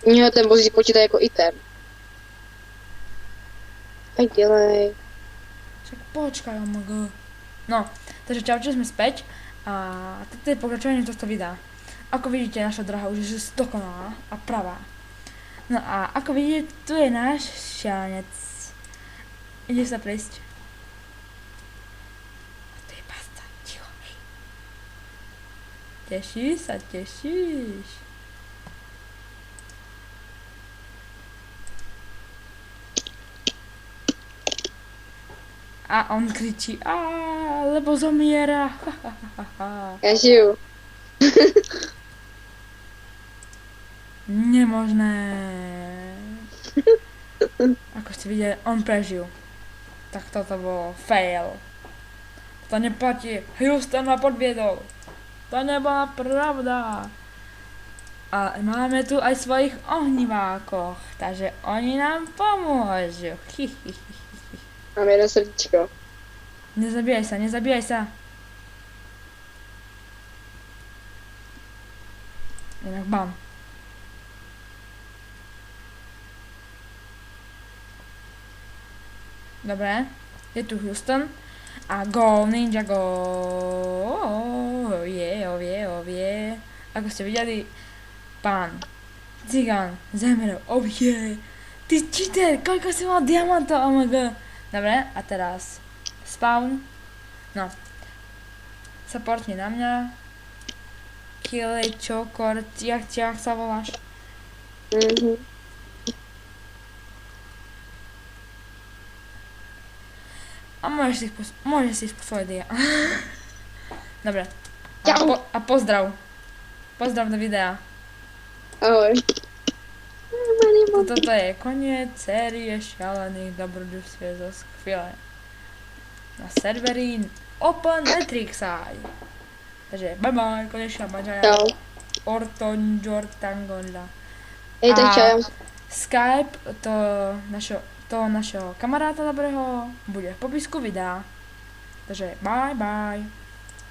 Nie, ten vozík počítá jako item. Tak dělej. Však počkaj, omg. No, takže čaute, sme späť a toto je pokračovanie tohto videa. Ako vidíte, naša draha už je dokonalá a pravá. No a ako vidíte, tu je náš šialenec. Ide sa prejsť. A to je pasta, ticho, hej. Tešíš sa, tešíš. A on kričí, lebo zomiera. Já žiju. Nemožné. Ako ste videli, on prežil. Tak toto bolo fail. To neplatí. Houston ma podviedol. To nebola pravda. A máme tu aj svojich ohnivákoch, takže oni nám pomôžu. Mám jedno srdíčko. Nezabíjaj sa, nezabíjaj sa. Inak bam. Dobre, je tu Houston. A go, ninja go. Ovie. Ako ste videli, pán Cigán zemrel, ovie. Ty cheater, koľko si mal diamantov, omg. Dobre, a teraz spawn. No. Supportni na mňa. Killej, čokor, jak sa voláš? A môžeš si ísť po svoje dia. Dobre. A pozdrav. Pozdrav do videa. Ahoj. Toto je koniec série šialených dobrodružstiev zo chvíle. Na serveri Open Matrixaj. Takže bye bye, konečná Maďaja. Čau. Orton Jortangola. Tak čau. Skype toho našeho kamaráta dobrého bude v popisku videa. Takže bye bye.